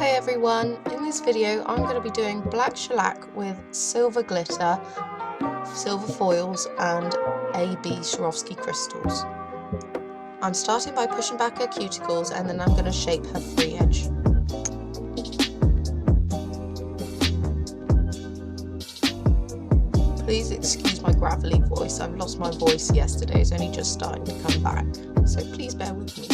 Hey everyone, in this video I'm going to be doing black shellac with silver glitter, silver foils and AB Swarovski crystals. I'm starting by pushing back her cuticles and then I'm going to shape her free edge. Please excuse my gravelly voice, I've lost my voice yesterday, it's only just starting to come back, so please bear with me.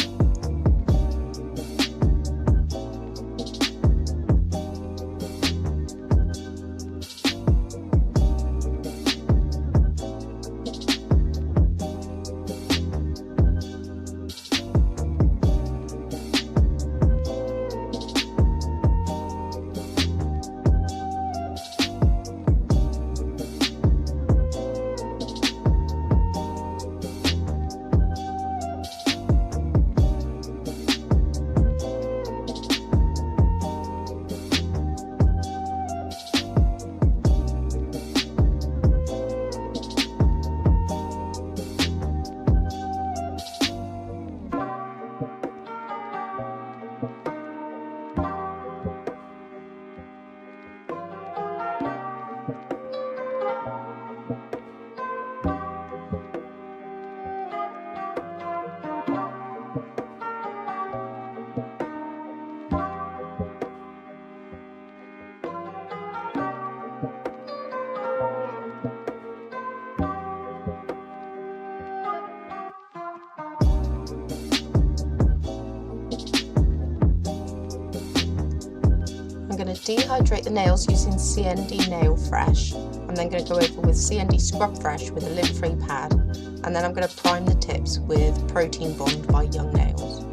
I'm going to dehydrate the nails using CND Nail Fresh. I'm then going to go over with CND Scrub Fresh with a lint-free pad, and then I'm going to prime the tips with Protein Bond by Young Nails.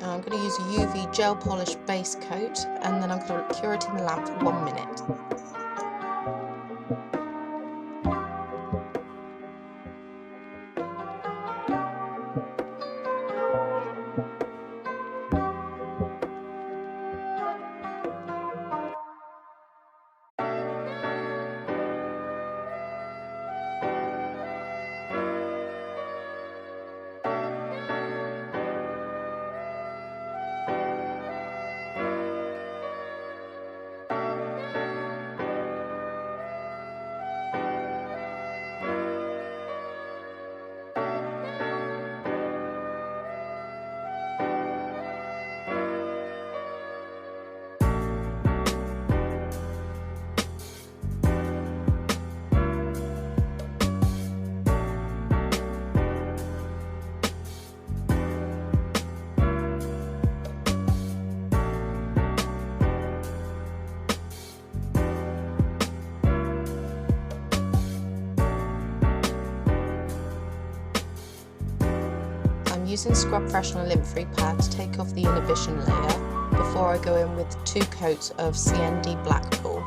I'm going to use a UV gel polish base coat and then I'm going to cure it in the lamp for 1 minute. I'm using Scrub Fresh on a lint-free pad to take off the inhibition layer before I go in with 2 coats of CND Blackpool.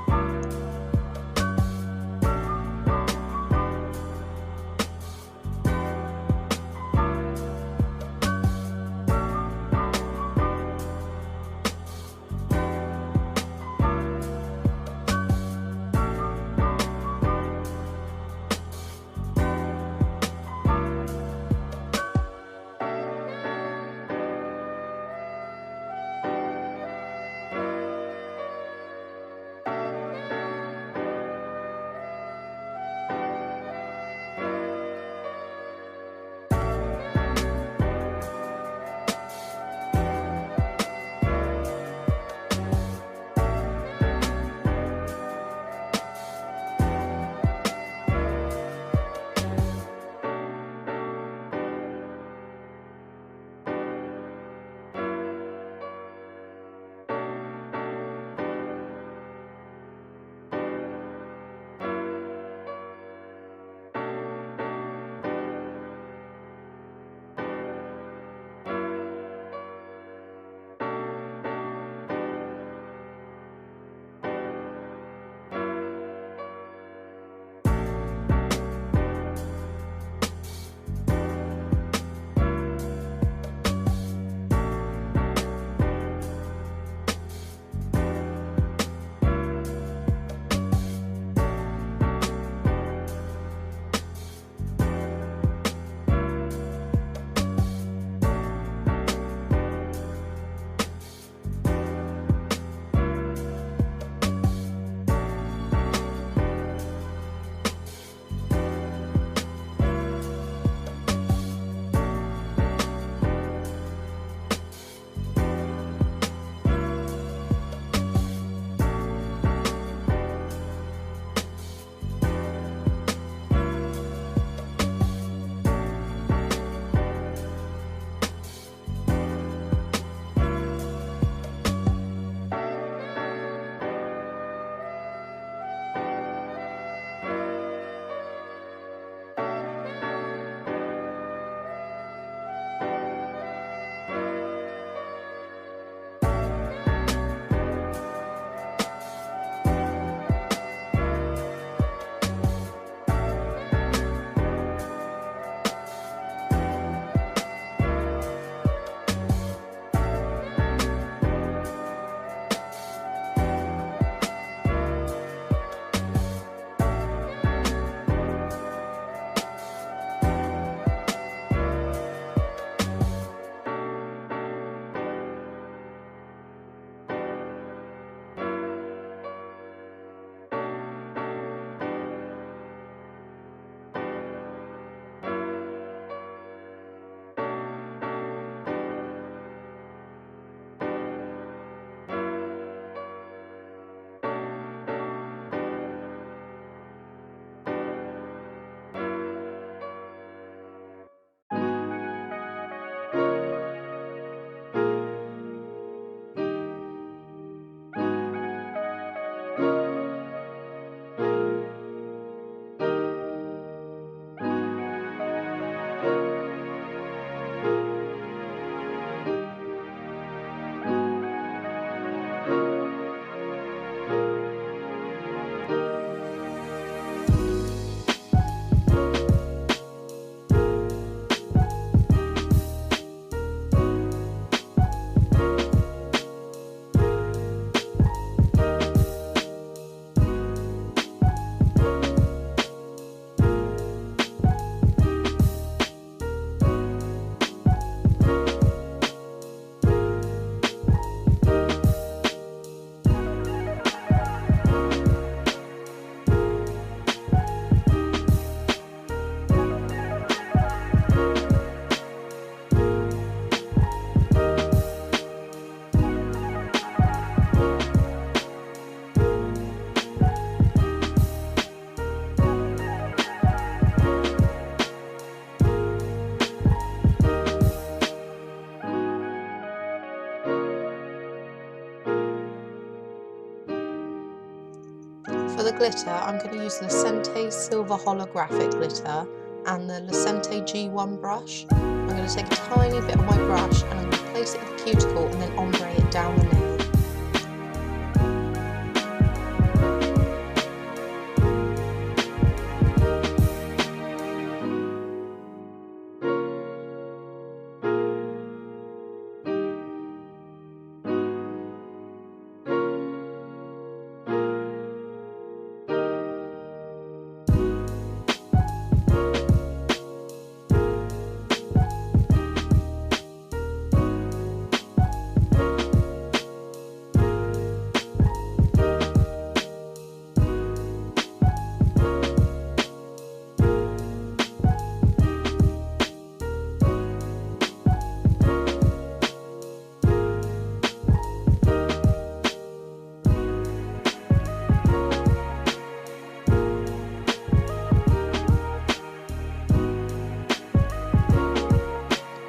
For the glitter, I'm going to use Lecente Silver Holographic glitter and the Lecente G1 brush. I'm going to take a tiny bit of my brush and I'm going to place it at the cuticle and then ombre it down the nail.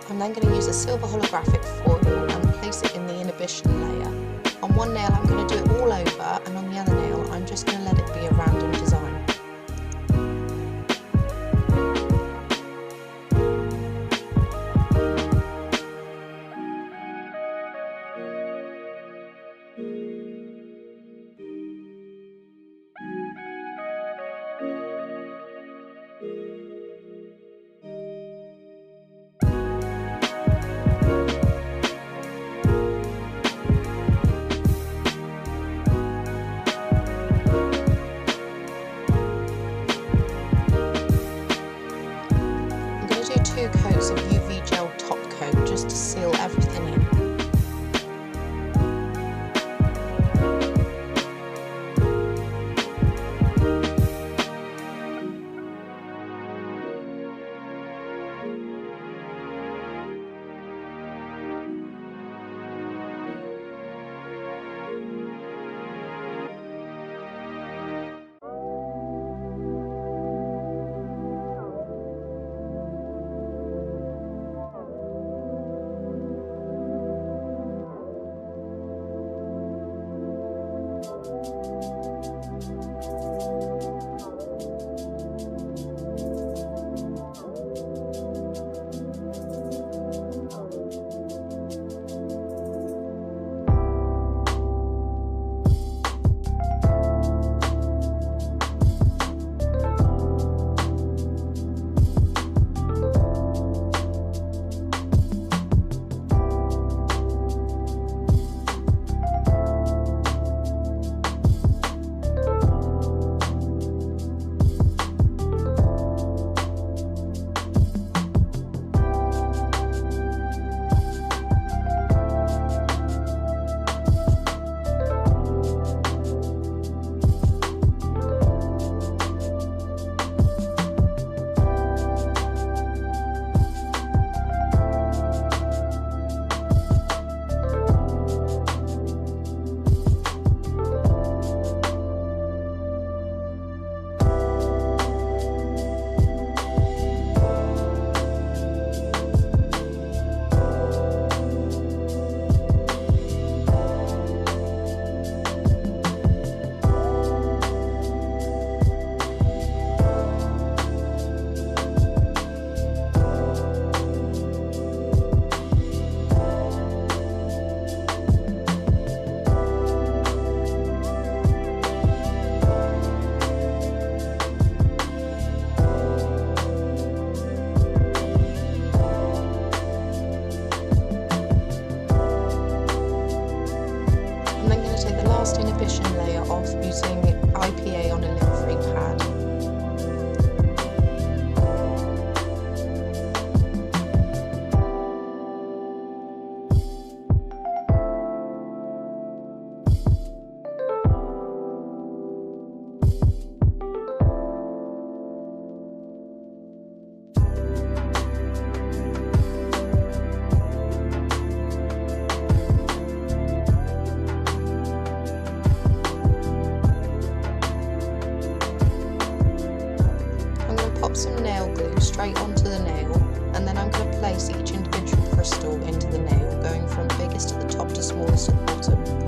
I'm then going to use a silver holographic foil and place it in the inhibition layer. On one nail I'm going to do it all over, and on the other nail I'm just going to let it be a random design. Two coats of UV gel top coat just to seal everything in. straight onto the nail, and then I'm going to place each individual crystal into the nail, going from biggest at the top to smallest at the bottom.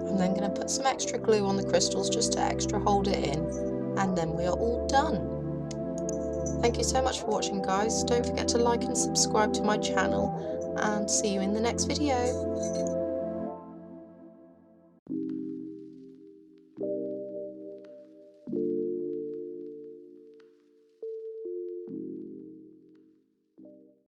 I'm then going to put some extra glue on the crystals just to extra hold it in, and then we are all done. Thank you so much for watching, guys. Don't forget to like and subscribe to my channel, and see you in the next video.